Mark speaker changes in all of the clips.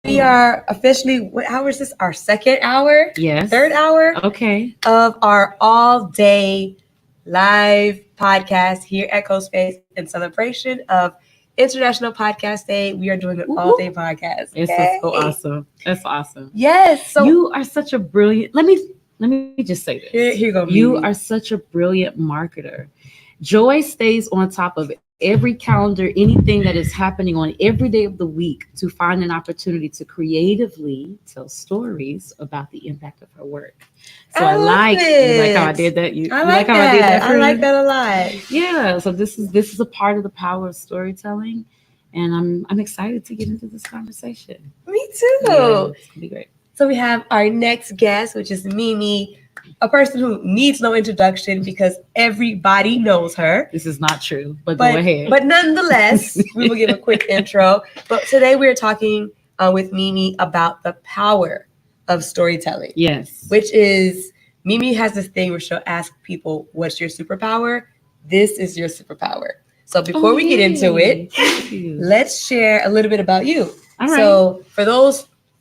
Speaker 1: We are officially, what hour is this? Our second hour?
Speaker 2: Yes.
Speaker 1: Third hour
Speaker 2: Okay.
Speaker 1: of our all day live podcast here at CoSpace in celebration of International Podcast Day. We are doing an all day podcast.
Speaker 2: This is so awesome. That's awesome.
Speaker 1: Yes. So
Speaker 2: you are such a brilliant. Let me just say this.
Speaker 1: here you go.
Speaker 2: You
Speaker 1: Mimi.
Speaker 2: are such a brilliant marketer. Joy stays on top of every calendar, anything that is happening on every day of the week to find an opportunity to creatively tell stories about the impact of her work. So
Speaker 1: I love
Speaker 2: you like how I
Speaker 1: it.
Speaker 2: did that.
Speaker 1: I
Speaker 2: You like
Speaker 1: like
Speaker 2: how I did
Speaker 1: that.
Speaker 2: that
Speaker 1: I
Speaker 2: for
Speaker 1: like
Speaker 2: you?
Speaker 1: that a lot.
Speaker 2: Yeah. So this is a part of the power of storytelling, and I'm excited to get into this conversation.
Speaker 1: Me
Speaker 2: Yeah,
Speaker 1: too.
Speaker 2: it's gonna be great.
Speaker 1: So we have our next guest, which is Mimi, a person who needs no introduction because everybody knows her.
Speaker 2: This is not true, but go
Speaker 1: But
Speaker 2: ahead.
Speaker 1: but nonetheless, we will give a quick intro. But today we're talking with Mimi about the power of storytelling,
Speaker 2: Yes.
Speaker 1: which is Mimi has this thing where she'll ask people, "What's your superpower?" This is your superpower. So before we get into it,
Speaker 2: Thank you.
Speaker 1: let's share a little bit about you.
Speaker 2: All right.
Speaker 1: So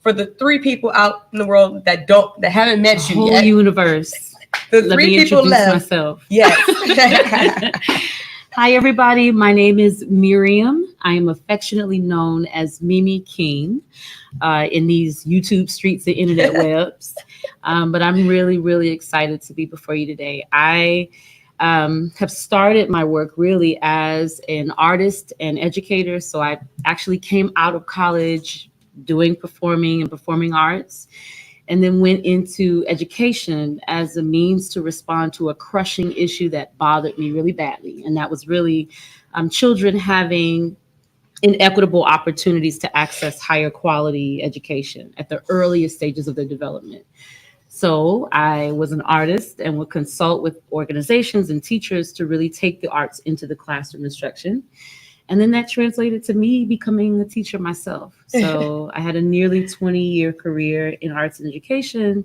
Speaker 1: for the three people out in the world that haven't met
Speaker 2: The
Speaker 1: you
Speaker 2: whole
Speaker 1: yet,
Speaker 2: universe.
Speaker 1: the
Speaker 2: Let
Speaker 1: three
Speaker 2: me
Speaker 1: people
Speaker 2: introduce
Speaker 1: left.
Speaker 2: myself.
Speaker 1: Yes.
Speaker 2: Hi, everybody. My name is Miriam. I am affectionately known as Mimi King in these YouTube streets and internet webs. But I'm really, really excited to be before you today. I have started my work really as an artist and educator. So I actually came out of college doing performing and performing arts, and then went into education as a means to respond to a crushing issue that bothered me really badly. And that was really children having inequitable opportunities to access higher quality education at the earliest stages of their development. So I was an artist and would consult with organizations and teachers to really take the arts into the classroom instruction. And then that translated to me becoming a teacher myself. So I had a nearly 20-year career in arts and education,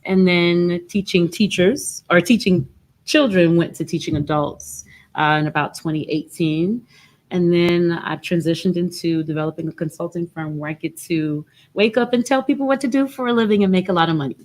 Speaker 2: and then teaching teachers or teaching children, went to teaching adults in about 2018. And then I transitioned into developing a consulting firm where I get to wake up and tell people what to do for a living and make a lot of money.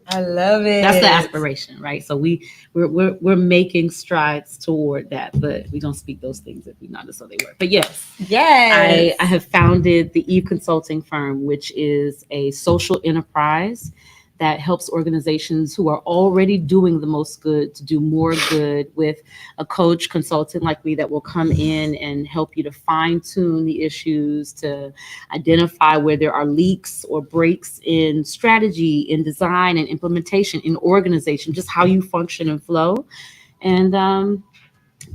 Speaker 1: I love it.
Speaker 2: That's the aspiration, right? So we're making strides toward that, but we don't speak those things if we not as though they were. But yes, I have founded the E.V.E consulting firm, which is a social enterprise that helps organizations who are already doing the most good to do more good with a coach consultant like me that will come in and help you to fine tune the issues, to identify where there are leaks or breaks in strategy, in design and implementation, in organization, just how you function and flow. And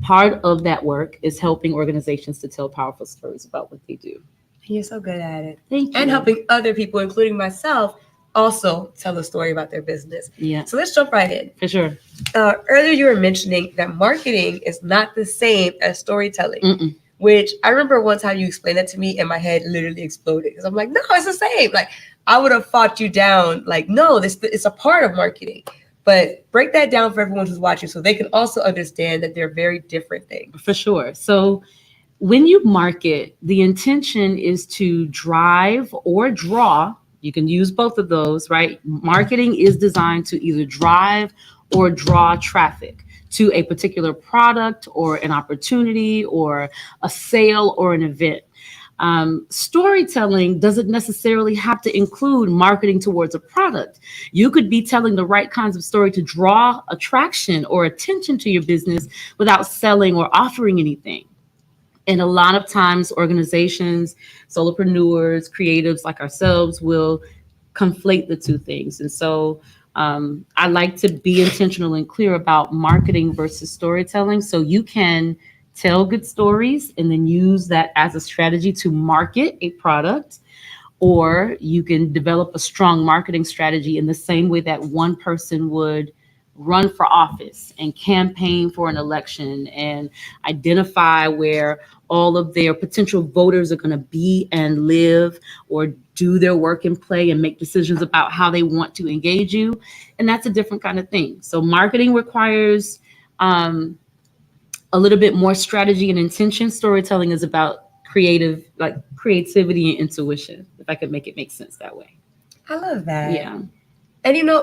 Speaker 2: part of that work is helping organizations to tell powerful stories about what they do.
Speaker 1: You're so good at it.
Speaker 2: Thank you.
Speaker 1: And helping other people, including myself, also tell a story about their business.
Speaker 2: Yeah,
Speaker 1: So let's jump right in.
Speaker 2: for sure.
Speaker 1: Earlier, you were mentioning that marketing is not the same as storytelling,
Speaker 2: Mm-mm.
Speaker 1: which I remember one time you explained that to me and my head literally exploded because I'm like, no, it's the same. Like, I would have fought you down. Like, no, this it's a part of marketing. But break that down for everyone who's watching so they can also understand that they're very different things.
Speaker 2: For sure. So when you market, the intention is to drive or draw. You can use both of those, right? Marketing is designed to either drive or draw traffic to a particular product or an opportunity or a sale or an event. Storytelling doesn't necessarily have to include marketing towards a product. You could be telling the right kinds of story to draw attraction or attention to your business without selling or offering anything. And a lot of times, organizations, solopreneurs, creatives like ourselves will conflate the two things. And so I like to be intentional and clear about marketing versus storytelling. So you can tell good stories and then use that as a strategy to market a product, or you can develop a strong marketing strategy in the same way that one person would run for office and campaign for an election and identify where all of their potential voters are going to be and live, or do their work and play and make decisions about how they want to engage you. And that's a different kind of thing. So marketing requires a little bit more strategy and intention. Storytelling is about creativity and intuition, if I could make it make sense that way.
Speaker 1: I love that.
Speaker 2: Yeah.
Speaker 1: And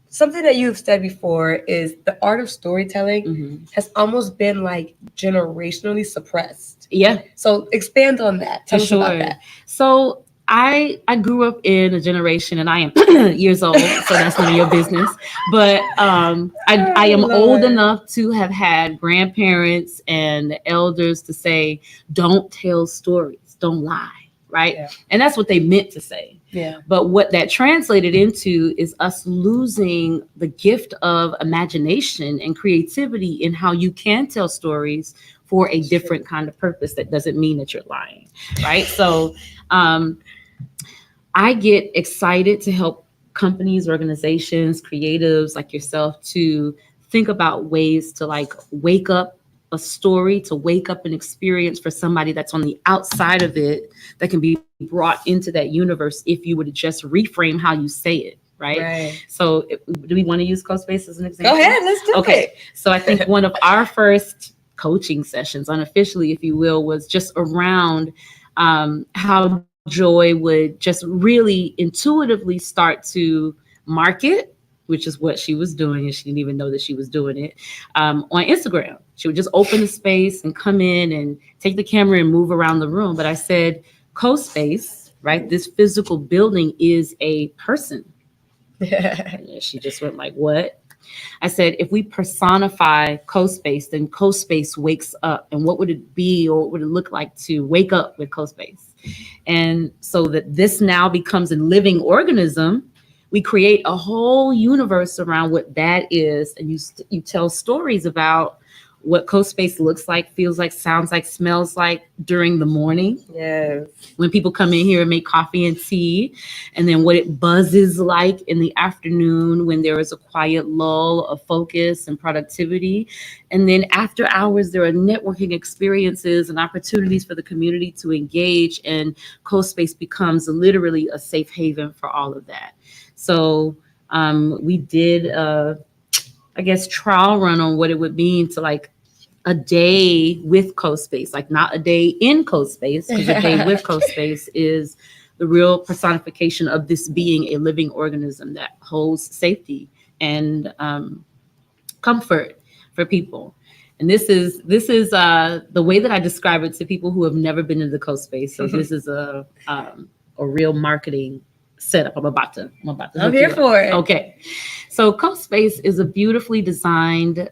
Speaker 1: something that you've said before is the art of storytelling
Speaker 2: Hmm.
Speaker 1: has almost been like generationally suppressed.
Speaker 2: Yeah,
Speaker 1: So expand on that.
Speaker 2: for
Speaker 1: Tell us about
Speaker 2: sure.
Speaker 1: that.
Speaker 2: So I grew up in a generation, and I am years old, so that's none of your business. But I
Speaker 1: Oh
Speaker 2: am old
Speaker 1: Lord.
Speaker 2: enough to have had grandparents and elders to say, "Don't tell stories, don't lie." Right?
Speaker 1: Yeah.
Speaker 2: And that's what they meant to say.
Speaker 1: Yeah.
Speaker 2: But what that translated into is us losing the gift of imagination and creativity in how you can tell stories for a different kind of purpose that doesn't mean that you're lying, right? So um, I get excited to help companies, organizations, creatives like yourself to think about ways to like wake up a story, to wake up an experience for somebody that's on the outside of it that can be brought into that universe if you would just reframe how you say it, right?
Speaker 1: Right.
Speaker 2: So, do we want to use CoSpace as an example?
Speaker 1: Go ahead. Let's do
Speaker 2: Okay.
Speaker 1: it.
Speaker 2: So, I think one of our first coaching sessions, unofficially, if you will, was just around how Joy would just really intuitively start to market, which is what she was doing, and she didn't even know that she was doing it on Instagram. She would just open the space and come in and take the camera and move around the room. But I said, CoSpace, right? This physical building is a person. And she just went like, "What?" I said, if we personify CoSpace, then CoSpace wakes up. And what would it be, or what would it look like to wake up with CoSpace? And so that this now becomes a living organism, we create a whole universe around what that is. And you tell stories about what CoSpace looks like, feels like, sounds like, smells like during the morning
Speaker 1: Yes.
Speaker 2: when people come in here and make coffee and tea, and then what it buzzes like in the afternoon when there is a quiet lull of focus and productivity. And then after hours, there are networking experiences and opportunities for the community to engage, and CoSpace becomes literally a safe haven for all of that. So we did, I guess, trial run on what it would mean to like a day with CoSpace, like not a day in CoSpace, because a day with CoSpace is the real personification of this being a living organism that holds safety and comfort for people. And this is the way that I describe it to people who have never been in the CoSpace. So this is a real marketing setup. I'm about to
Speaker 1: I'm
Speaker 2: hook
Speaker 1: here
Speaker 2: you up.
Speaker 1: for it.
Speaker 2: Okay. So CoSpace is a beautifully designed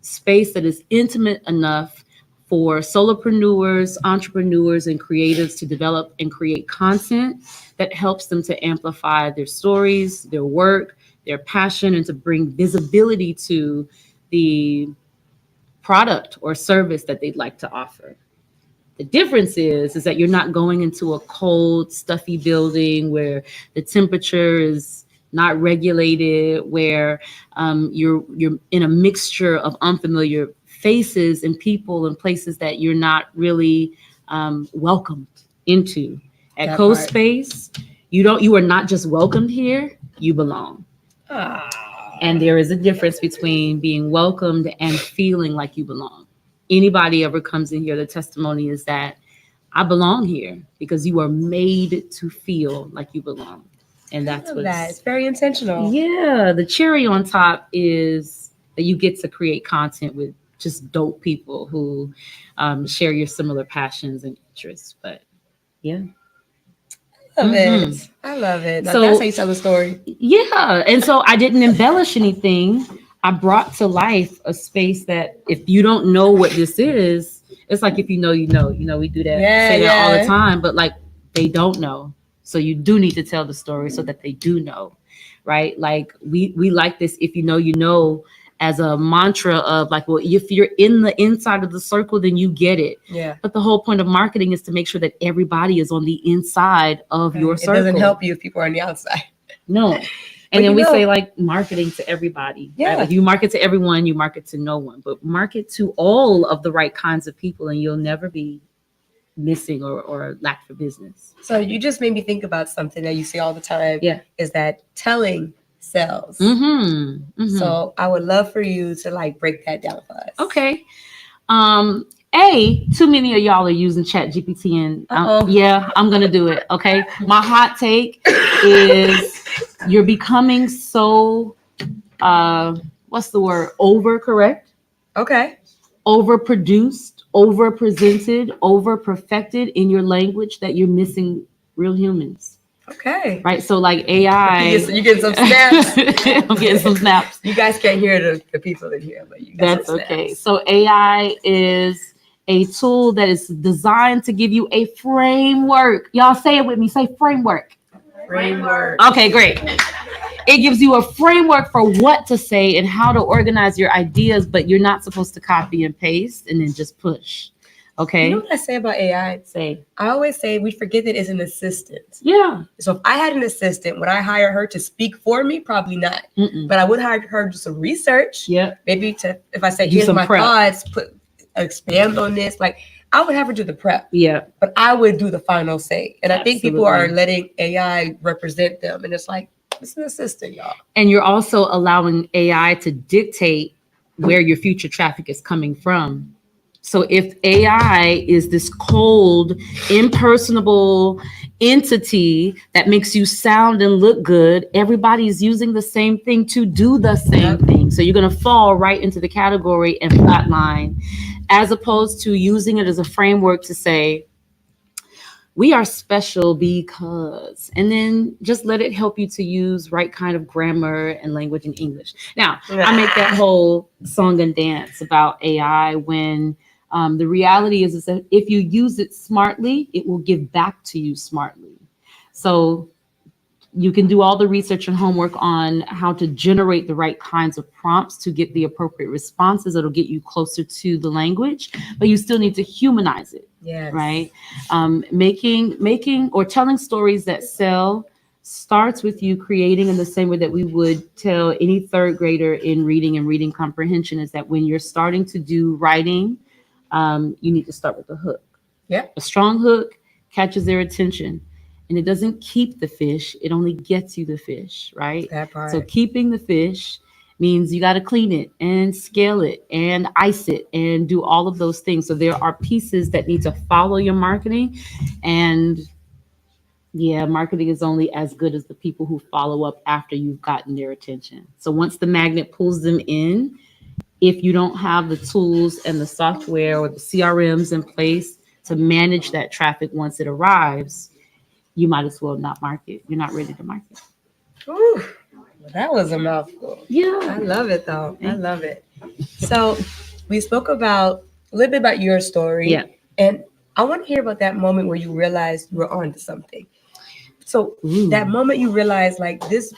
Speaker 2: space that is intimate enough for solopreneurs, entrepreneurs, and creatives to develop and create content that helps them to amplify their stories, their work, their passion, and to bring visibility to the product or service that they'd like to offer. The difference is that you're not going into a cold, stuffy building where the temperature is not regulated, where you're in a mixture of unfamiliar faces and people and places that you're not really welcomed into. At
Speaker 1: That part.
Speaker 2: CoSpace, you are not just welcomed here, you belong.
Speaker 1: Ah.
Speaker 2: And there is a difference between being welcomed and feeling like you belong. Anybody ever comes in here, the testimony is that I belong here because you are made to feel like you belong. And
Speaker 1: I
Speaker 2: that's
Speaker 1: love that. It's
Speaker 2: what's,
Speaker 1: very intentional.
Speaker 2: yeah, the cherry on top is that you get to create content with just dope people who share your similar passions and interests. But yeah.
Speaker 1: Love
Speaker 2: Hmm.
Speaker 1: it. I love it. Now that's how
Speaker 2: So
Speaker 1: you tell the story.
Speaker 2: yeah, and so I didn't embellish anything. I brought to life a space that if you don't know what this is, it's like if you know, you know. You know, we do that,
Speaker 1: Yeah,
Speaker 2: say that all the
Speaker 1: yeah.
Speaker 2: time, but like they don't know. So you do need to tell the story so that they do know, right? Like we like this if you know, you know, as a mantra of like, well, if you're in the inside of the circle, then you get it.
Speaker 1: Yeah.
Speaker 2: But the whole point of marketing is to make sure that everybody is on the inside of your
Speaker 1: It
Speaker 2: circle.
Speaker 1: doesn't help you if people are on the outside.
Speaker 2: No.
Speaker 1: But
Speaker 2: And then
Speaker 1: you
Speaker 2: we
Speaker 1: know-
Speaker 2: say like marketing to everybody.
Speaker 1: Yeah.
Speaker 2: Right? Like you market to everyone, you market to no one, but market to all of the right kinds of people and you'll never be missing or lack for business.
Speaker 1: So you just made me think about something that you say all the time.
Speaker 2: Yeah.
Speaker 1: Is that telling sells.
Speaker 2: Mm-hmm. Mm-hmm.
Speaker 1: So I would love for you to like break that down for us.
Speaker 2: Okay. Um, Too many of y'all are using Chat GPT, and
Speaker 1: Uh-oh.
Speaker 2: yeah, I'm gonna do it. Okay, my hot take is you're becoming so what's the word? Overcorrect,
Speaker 1: Okay.
Speaker 2: overproduced, overpresented, overperfected in your language that you're missing real humans.
Speaker 1: Okay.
Speaker 2: Right? So like
Speaker 1: You
Speaker 2: AI,
Speaker 1: getting some snaps?
Speaker 2: I'm getting some snaps.
Speaker 1: You guys can't hear the people in here, but you got some
Speaker 2: That's
Speaker 1: snaps.
Speaker 2: okay. So AI is a tool that is designed to give you a framework. Y'all say it with me. Say framework.
Speaker 1: Framework.
Speaker 2: Okay, great. It gives you a framework for what to say and how to organize your ideas, but you're not supposed to copy and paste and then just push.
Speaker 1: You know
Speaker 2: Okay?
Speaker 1: what I say about AI?
Speaker 2: Say,
Speaker 1: I always say we forget that it's an assistant.
Speaker 2: yeah.
Speaker 1: So if I had an assistant, would I hire her to speak for me? Probably not.
Speaker 2: Mm-mm.
Speaker 1: But I would hire her to do some research.
Speaker 2: Yeah.
Speaker 1: Maybe to, if I say,
Speaker 2: Do
Speaker 1: here's
Speaker 2: some
Speaker 1: my
Speaker 2: prep.
Speaker 1: thoughts, expand on this. Like I would have her do the prep.
Speaker 2: Yeah.
Speaker 1: But I would do the final say. And I think people are
Speaker 2: Absolutely.
Speaker 1: letting AI represent them. And it's like, it's an assistant, y'all.
Speaker 2: And you're also allowing AI to dictate where your future traffic is coming from. So if AI is this cold, impersonable entity that makes you sound and look good, everybody's using the same thing to do the same
Speaker 1: Yep.
Speaker 2: thing. So you're going to fall right into the category and flatline, as opposed to using it as a framework to say, we are special because, and then just let it help you to use right kind of grammar and language in English. Now, I make that whole song and dance about AI when the reality is that if you use it smartly, it will give back to you smartly. So you can do all the research and homework on how to generate the right kinds of prompts to get the appropriate responses that'll get you closer to the language, but you still need to humanize it.
Speaker 1: Yes.
Speaker 2: Right? Making or telling stories that sell starts with you creating in the same way that we would tell any third grader in reading and reading comprehension, is that when you're starting to do writing, you need to start with a hook.
Speaker 1: Yeah.
Speaker 2: A strong hook catches their attention, and it doesn't keep the fish, it only gets you the fish, right?
Speaker 1: That part.
Speaker 2: So keeping the fish means you got to clean it and scale it and ice it and do all of those things. So there are pieces that need to follow your marketing. And yeah, marketing is only as good as the people who follow up after you've gotten their attention. So once the magnet pulls them in, if you don't have the tools and the software or the CRMs in place to manage that traffic once it arrives, you might as well not market. You're not ready to market.
Speaker 1: Ooh, well, that was a mouthful. I
Speaker 2: Yeah.
Speaker 1: love it though. I love it. So we spoke about a little bit about your story.
Speaker 2: Yeah.
Speaker 1: And I want to hear about that moment where you realized you were onto something. So
Speaker 2: Ooh.
Speaker 1: that moment you realized like this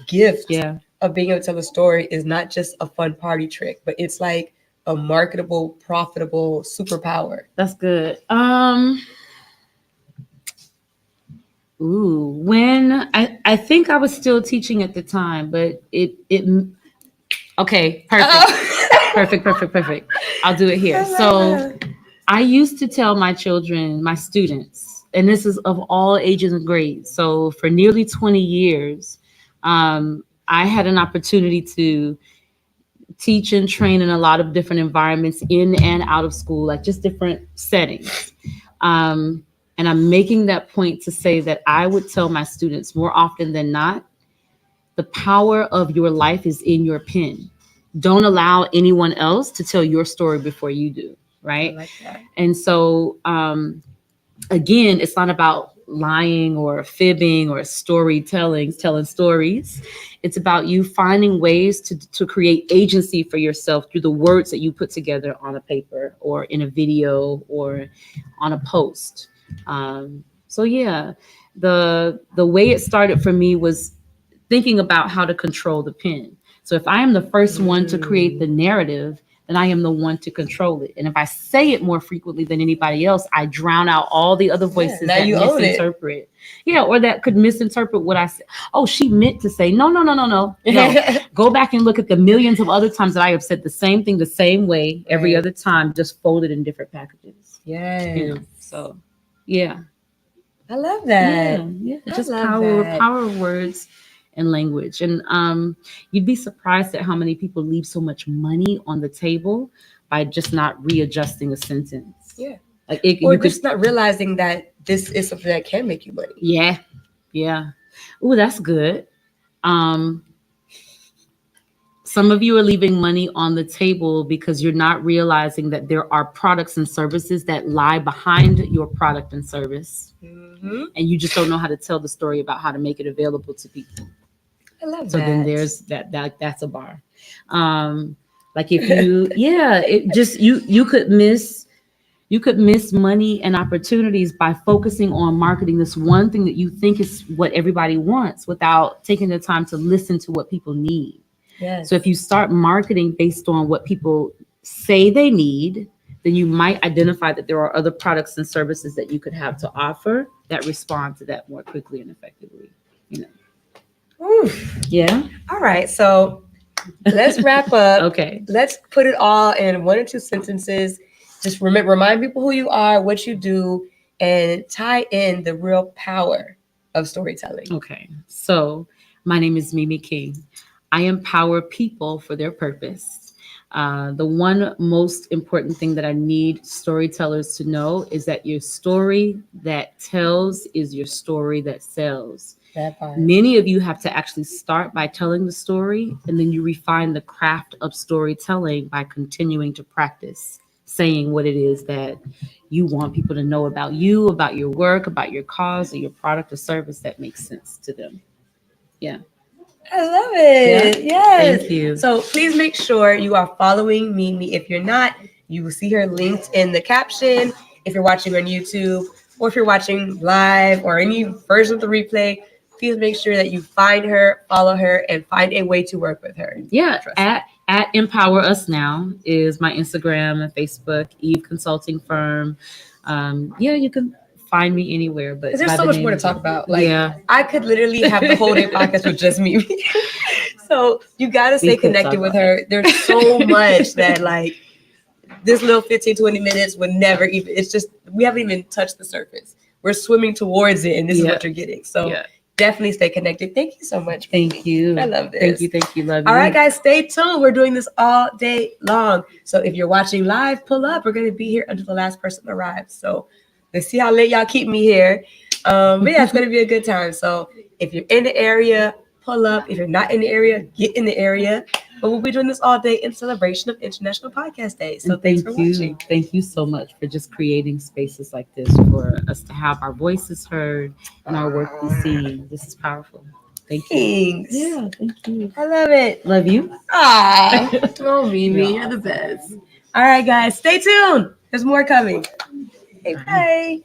Speaker 1: gift
Speaker 2: Yeah.
Speaker 1: of being able to tell a story is not just a fun party trick, but it's like a marketable, profitable superpower.
Speaker 2: That's good. When I think I was still teaching at the time, but it okay, perfect.
Speaker 1: Oh.
Speaker 2: Perfect. I'll do it here. So I used to tell my children, my students, and this is of all ages and grades. So for nearly 20 years, I had an opportunity to teach and train in a lot of different environments in and out of school, like just different settings. And I'm making that point to say that I would tell my students more often than not, the power of your life is in your pen. Don't allow anyone else to tell your story before you do. Right.
Speaker 1: I like that.
Speaker 2: And so, again, it's not about lying or fibbing or storytelling, telling stories. It's about you finding ways to create agency for yourself through the words that you put together on a paper or in a video or on a post. So yeah, the way it started for me was thinking about how to control the pen. So if I am the first one to create the narrative, then I am the one to control it. And if I say it more frequently than anybody else, I drown out all the other voices
Speaker 1: now
Speaker 2: that
Speaker 1: you own it.
Speaker 2: misinterpret. Yeah, or that could misinterpret what I said. Oh, she meant to say, no. No. Go back and look at the millions of other times that I have said the same thing the same way every
Speaker 1: Right.
Speaker 2: other time, just folded in different packages.
Speaker 1: Yes.
Speaker 2: You know, so yeah.
Speaker 1: I love that.
Speaker 2: Yeah. It's
Speaker 1: I
Speaker 2: just
Speaker 1: love
Speaker 2: power
Speaker 1: that.
Speaker 2: power of words and language. And you'd be surprised at how many people leave so much money on the table by just not readjusting a sentence.
Speaker 1: Yeah.
Speaker 2: Like
Speaker 1: Or
Speaker 2: you could,
Speaker 1: just not realizing that this is something that can make you money.
Speaker 2: yeah, yeah. Oh, that's good. Um, some of you are leaving money on the table because you're not realizing that there are products and services that lie behind your product and service,
Speaker 1: Hmm.
Speaker 2: and you just don't know how to tell the story about how to make it available to people.
Speaker 1: I love
Speaker 2: So then
Speaker 1: that.
Speaker 2: there's that's a bar. Like if you, yeah, it just you could miss money and opportunities by focusing on marketing this one thing that you think is what everybody wants without taking the time to listen to what people need.
Speaker 1: Yes.
Speaker 2: So if you start marketing based on what people say they need, then you might identify that there are other products and services that you could have to offer that respond to that more quickly and effectively. You know.
Speaker 1: Oof.
Speaker 2: Yeah.
Speaker 1: All right. So let's wrap up.
Speaker 2: Okay.
Speaker 1: Let's put it all in one or two sentences. Just remind people who you are, what you do, and tie in the real power of storytelling.
Speaker 2: Okay. So my name is Mimi King. I empower people for their purpose. The one most important thing that I need storytellers to know is that your story that tells is your story that sells.
Speaker 1: That part.
Speaker 2: Many of you have to actually start by telling the story, and then you refine the craft of storytelling by continuing to practice saying what it is that you want people to know about you, about your work, about your cause, or your product or service that makes sense to them. Yeah.
Speaker 1: I love it.
Speaker 2: Yeah.
Speaker 1: Yes.
Speaker 2: Thank you.
Speaker 1: So please make sure you are following Mimi. If you're not, you will see her linked in the caption. If you're watching on YouTube or if you're watching live or any version of the replay, please make sure that you find her, follow her, and find a way to work with her.
Speaker 2: Yeah.
Speaker 1: Trust me.
Speaker 2: At Empower Us Now is my Instagram and Facebook, Eve Consulting Firm. Yeah, you can find me anywhere. But
Speaker 1: Because there's so much more to talk about. Like,
Speaker 2: yeah,
Speaker 1: I could literally have the whole day podcast with just Mimi. So you got to
Speaker 2: we
Speaker 1: stay
Speaker 2: could
Speaker 1: connected
Speaker 2: talk
Speaker 1: with
Speaker 2: about
Speaker 1: her. There's so much that, like, this little 15, 20 minutes would never even, it's just, we haven't even touched the surface. We're swimming towards it, and this is
Speaker 2: Yeah.
Speaker 1: what you're getting. So
Speaker 2: Yeah.
Speaker 1: definitely stay connected. Thank you so much.
Speaker 2: Thank you.
Speaker 1: I love this.
Speaker 2: Thank you. Thank you. Love you.
Speaker 1: All right, guys, stay tuned. We're doing this all day long. So if you're watching live, pull up. We're going to be here until the last person arrives. So let's see how late y'all keep me here. But yeah, it's going to be a good time. So if you're in the area, pull up. If you're not in the area, get in the area. But we'll be doing this all day in celebration of International Podcast Day. So
Speaker 2: And
Speaker 1: thanks for watching.
Speaker 2: Thank you so much for just creating spaces like this for us to have our voices heard and our work be seen. This is powerful. Thank you.
Speaker 1: Thanks.
Speaker 2: Yeah, thank you.
Speaker 1: I love it.
Speaker 2: Love you.
Speaker 1: Ah, oh, Mimi,
Speaker 2: Yeah.
Speaker 1: you're the best. All right, guys, stay tuned. There's more coming. Okay, bye.